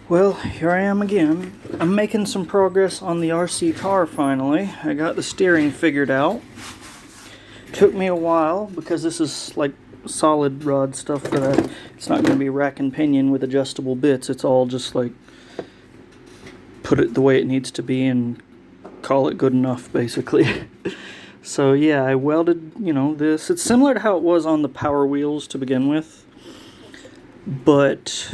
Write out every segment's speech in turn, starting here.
Well, here I am again. I'm making some progress on the RC car finally. I got the steering figured out. Took me a while because this is like solid rod stuff that it's not going to be rack and pinion with adjustable bits. It's all just like put it the way it needs to be and call it good enough, basically. So yeah, I welded, this. It's similar to how it was on the Power Wheels to begin with. But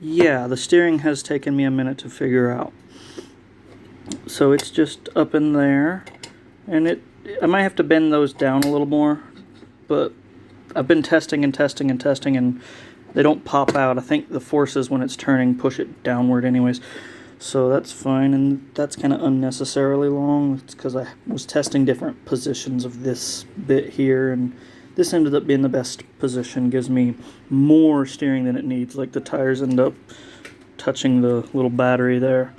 yeah, the steering has taken me a minute to figure out. So it's just up in there, and I might have to bend those down a little more, but I've been testing and testing and testing, and they don't pop out. I think the forces when it's turning push it downward anyways. So that's fine, and that's kind of unnecessarily long. It's because I was testing different positions of this bit here, and this ended up being the best position. Gives me more steering than it needs. Like the tires end up touching the little battery there.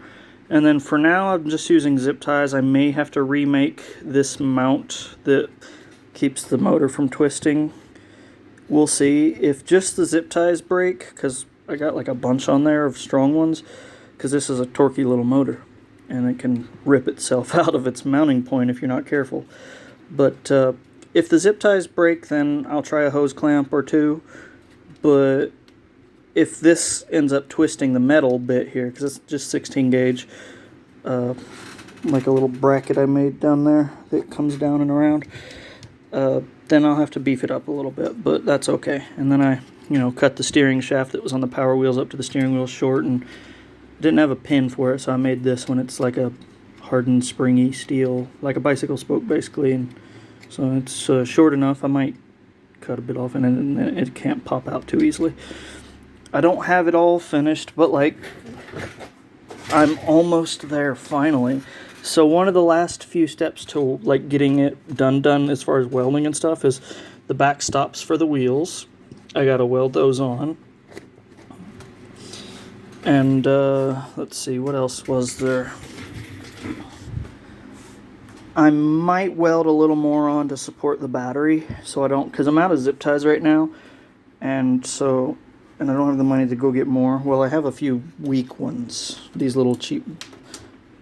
And then for now, I'm just using zip ties. I may have to remake this mount that keeps the motor from twisting. We'll see. If just the zip ties break, because I got like a bunch on there of strong ones, because this is a torquey little motor, and it can rip itself out of its mounting point if you're not careful. But if the zip ties break, then I'll try a hose clamp or two. But if this ends up twisting the metal bit here, because it's just 16 gauge, like a little bracket I made down there that comes down and around, then I'll have to beef it up a little bit, but that's okay. And then I, cut the steering shaft that was on the Power Wheels up to the steering wheel short, and didn't have a pin for it, so I made this one. It's like a hardened, springy steel, like a bicycle spoke, basically, and so it's short enough. I might cut a bit off, and it can't pop out too easily. I don't have it all finished, but like I'm almost there finally. So one of the last few steps to like getting it done as far as welding and stuff is the back stops for the wheels. I gotta weld those on. And let's see, what else was there? I might weld a little more on to support the battery, so I don't, because I'm out of zip ties right now, and I don't have the money to go get more. Well, I have a few weak ones, these little cheap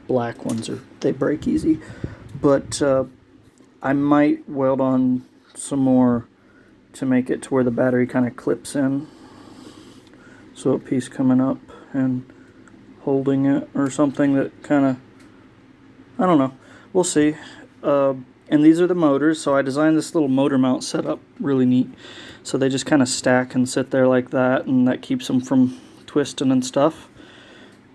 black ones, they break easy, but I might weld on some more to make it to where the battery kind of clips in, so a piece coming up and holding it or something that kind of, I don't know, we'll see. And these are the motors, so I designed this little motor mount setup really neat, so they just kind of stack and sit there like that, and that keeps them from twisting and stuff.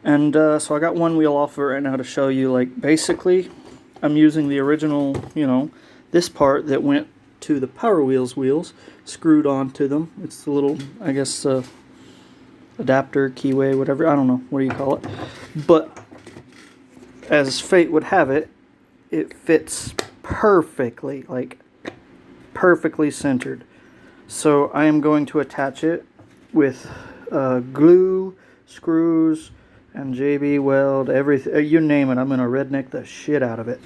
And so I got one wheel off of it right now to show you. Like basically I'm using the original, this part that went to the Power Wheels wheels screwed onto them. It's the little, I guess, adapter, keyway, whatever, I don't know, what do you call it? But as fate would have it, it fits perfectly, like perfectly centered. So I am going to attach it with glue, screws, and JB Weld, everything, you name it. I'm going to redneck the shit out of it.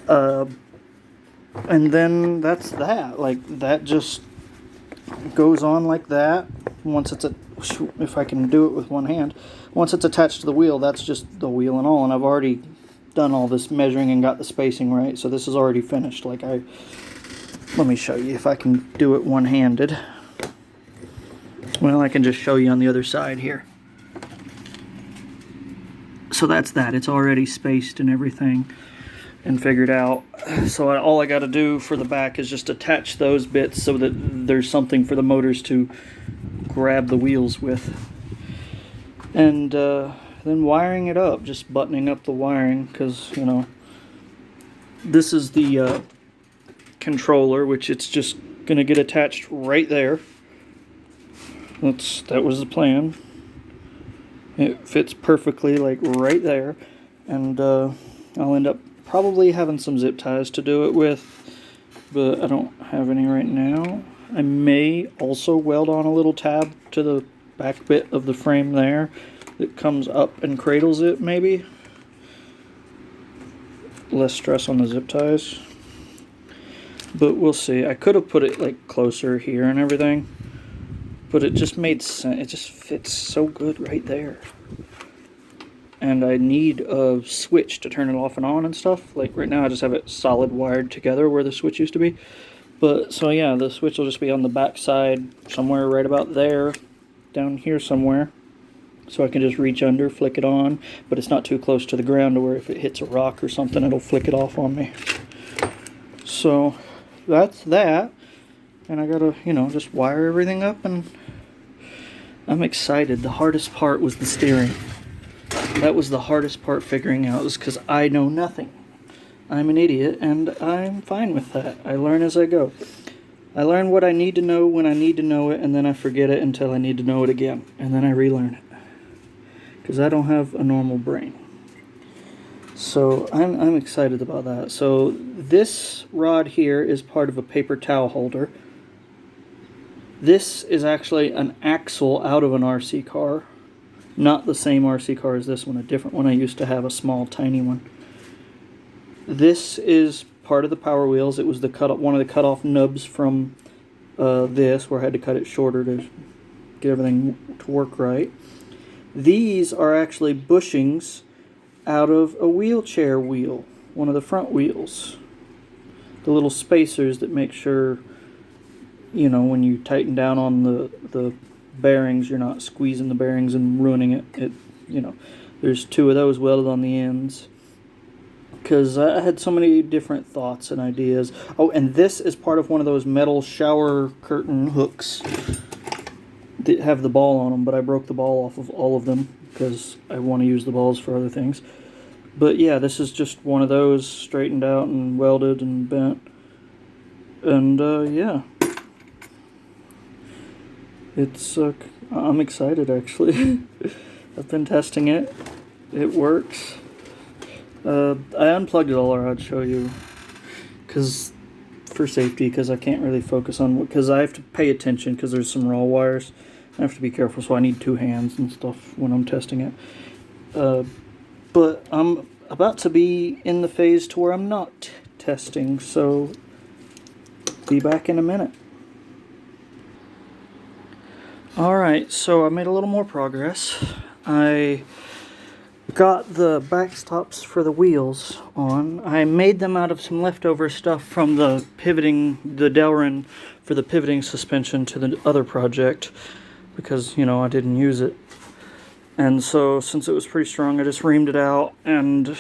And then that's that. Like, that just goes on like that. Once it's if I can do it with one hand, once it's attached to the wheel, that's just the wheel and all. And I've already done all this measuring and got the spacing right, so this is already finished. Like, let me show you if I can do it one-handed. Well, I can just show you on the other side here. So that's that. It's already spaced and everything and figured out. So all I got to do for the back is just attach those bits so that there's something for the motors to grab the wheels with. And then wiring it up, just buttoning up the wiring, because, this is the controller, which it's just going to get attached right there. That was the plan. It fits perfectly, like right there, and I'll end up probably having some zip ties to do it with, but I don't have any right now. I may also weld on a little tab to the back bit of the frame there that comes up and cradles it, maybe. Less stress on the zip ties, but we'll see. I could have put it like closer here and everything, but it just made sense. It just fits so good right there. and I need a switch to turn it off and on and stuff. Like right now I just have it solid wired together where the switch used to be. But so yeah, the switch will just be on the back side somewhere right about there, down here somewhere. So I can just reach under, flick it on, but it's not too close to the ground to where if it hits a rock or something it'll flick it off on me. So that's that. And I gotta, you know, just wire everything up, and I'm excited. The hardest part was the steering. That was the hardest part figuring out, is because I know nothing. I'm an idiot, and I'm fine with that. I learn as I go. I learn what I need to know when I need to know it, and then I forget it until I need to know it again. And then I relearn it. Because I don't have a normal brain. So I'm excited about that. So this rod here is part of a paper towel holder. This is actually an axle out of an RC car. Not the same RC car as this one, a different one. I used to have a small, tiny one. This is part of the power wheels. It was the one of the cut-off nubs from this, where I had to cut it shorter to get everything to work right. These are actually bushings out of a wheelchair wheel, one of the front wheels. The little spacers that make sure, you know, when you tighten down on the bearings, you're not squeezing the bearings and ruining it. You know, there's two of those welded on the ends. Because I had so many different thoughts and ideas. Oh, and this is part of one of those metal shower curtain hooks that have the ball on them, but I broke the ball off of all of them because I want to use the balls for other things. But yeah, this is just one of those straightened out and welded and bent. And yeah. It's, I'm excited actually. I've been testing it. It works. I unplugged it all, or I'd show you. For safety, because I can't really focus on, because I have to pay attention because there's some raw wires. I have to be careful, so I need two hands and stuff when I'm testing it. But I'm about to be in the phase to where I'm not testing, so be back in a minute. Alright, so I made a little more progress. I got the backstops for the wheels on. I made them out of some leftover stuff from the Delrin for the pivoting suspension to the other project, because, you know, I didn't use it. And so, since it was pretty strong, I just reamed it out and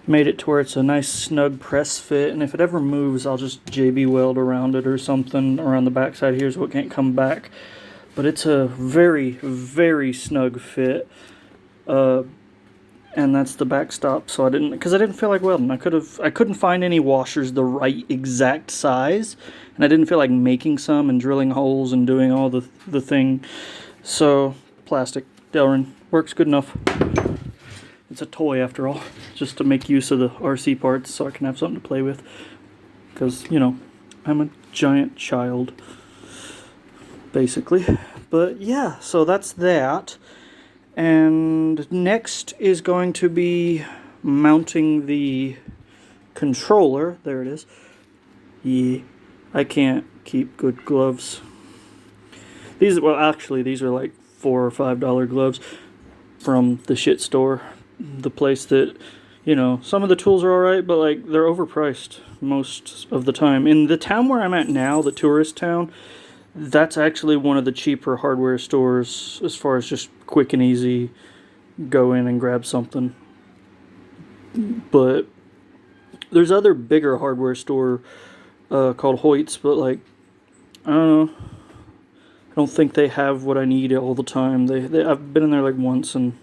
made it to where it's a nice snug press fit, and if it ever moves, I'll just JB weld around it or something around the backside here so it can't come back. But it's a very, very snug fit. And that's the backstop, so because I didn't feel like welding. I couldn't find any washers the right exact size, and I didn't feel like making some and drilling holes and doing all the thing. So plastic Delrin works good enough. It's a toy after all, just to make use of the RC parts so I can have something to play with. Because, you know, I'm a giant child, basically. But yeah, so that's that. And next is going to be mounting the controller. There it is. Yeah, I can't keep good gloves. These are like $4 or $5 gloves from the shit store. The place that, you know, some of the tools are alright, but like they're overpriced most of the time. In the town where I'm at now, the tourist town, that's actually one of the cheaper hardware stores as far as just quick and easy, go in and grab something. But there's other bigger hardware store called Hoyt's, but like, I don't know. I don't think they have what I need all the time. I've been in there like once, and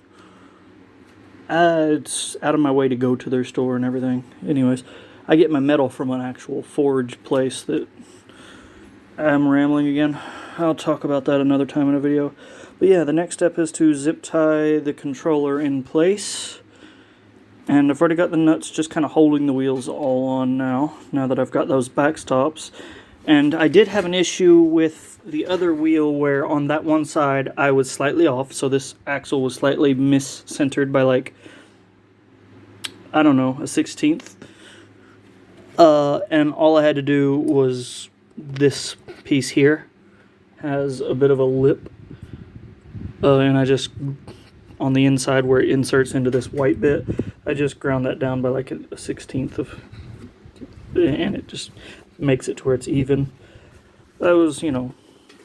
it's out of my way to go to their store and everything. Anyways, I get my metal from an actual forge place that I'm rambling again. I'll talk about that another time in a video. But yeah, the next step is to zip tie the controller in place. And I've already got the nuts just kind of holding the wheels all on now that I've got those backstops. And I did have an issue with the other wheel where on that one side I was slightly off. So this axle was slightly mis-centered by like, I don't know, a 1/16. And all I had to do was this piece here has a bit of a lip, and I just on the inside where it inserts into this white bit. I just ground that down by like a 1/16 of, and it just makes it to where it's even. That was, you know,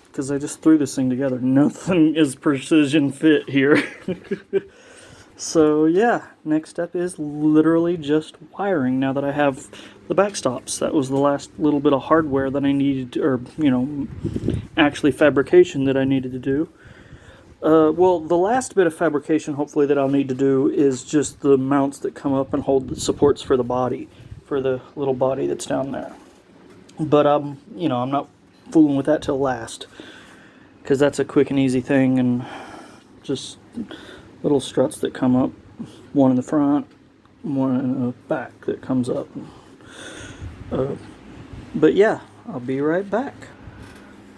because I just threw this thing together. Nothing is precision fit here. So yeah, next step is literally just wiring now that I have the backstops. That was the last little bit of hardware that I needed to, or, you know, actually fabrication that I needed to do. Well, the last bit of fabrication, hopefully, that I'll need to do is just the mounts that come up and hold the supports for the body, for the little body that's down there. But, you know, I'm not fooling with that till last, because that's a quick and easy thing, and just little struts that come up, one in the front, one in the back that comes up. But yeah, I'll be right back.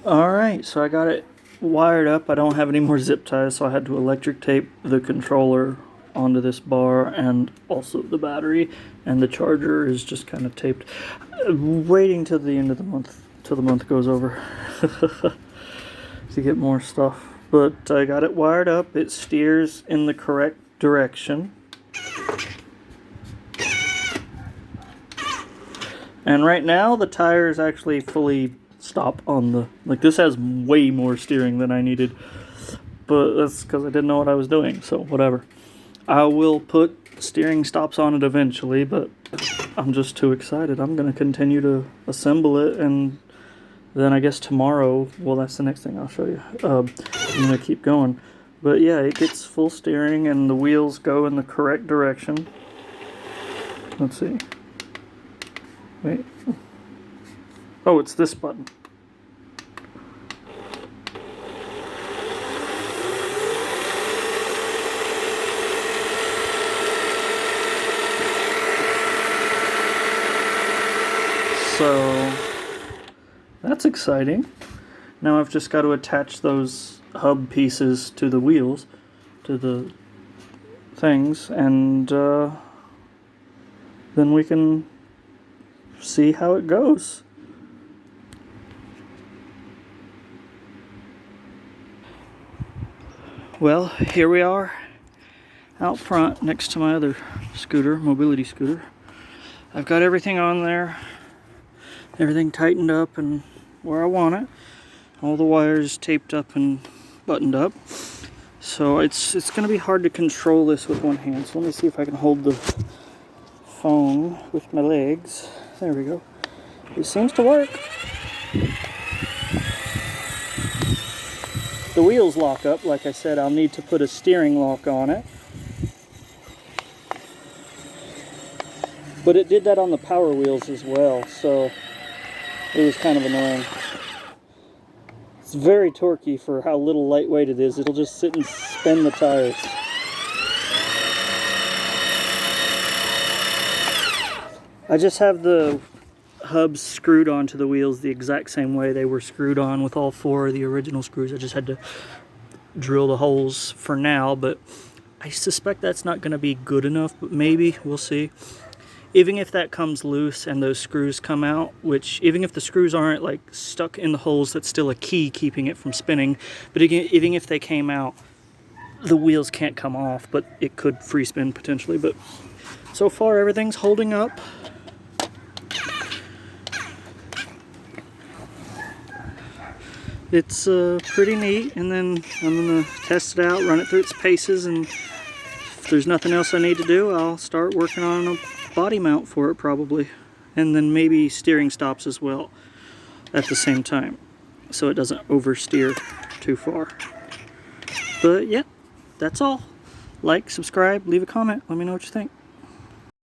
Alright, so I got it wired up. I don't have any more zip ties, so I had to electric tape the controller onto this bar, and also the battery, and the charger is just kind of taped. Waiting till the end of the month, till the month goes over, to get more stuff. But I got it wired up. It steers in the correct direction. And right now the tires actually fully stop on the, like, this has way more steering than I needed. But that's because I didn't know what I was doing, so whatever. I will put steering stops on it eventually, but I'm just too excited. I'm going to continue to assemble it, and then I guess tomorrow, well, that's the next thing I'll show you. I'm going to keep going. But yeah, it gets full steering and the wheels go in the correct direction. Let's see. Wait. Oh, it's this button. So that's exciting. Now I've just got to attach those hub pieces to the wheels, to the things, and then we can see how it goes. Well, here we are out front next to my other scooter, mobility scooter. I've got everything on there, everything tightened up and where I want it. All the wires taped up and buttoned up. So it's going to be hard to control this with one hand. So let me see if I can hold the phone with my legs. There we go. It seems to work. The wheels lock up. Like I said, I'll need to put a steering lock on it. But it did that on the power wheels as well, so it was kind of annoying. It's very torquey for how little lightweight it is. It'll just sit and spin the tires. I just have the hubs screwed onto the wheels the exact same way they were screwed on with all four of the original screws. I just had to drill the holes for now, but I suspect that's not going to be good enough, but maybe, we'll see. Even if that comes loose and those screws come out, which even if the screws aren't like stuck in the holes, that's still a key keeping it from spinning. But again, even if they came out, the wheels can't come off, but it could free spin potentially. But so far everything's holding up. It's pretty neat, and then I'm going to test it out, run it through its paces, and if there's nothing else I need to do, I'll start working on a body mount for it probably, and then maybe steering stops as well at the same time, so it doesn't oversteer too far. But yeah, that's all. Like, subscribe, leave a comment, let me know what you think.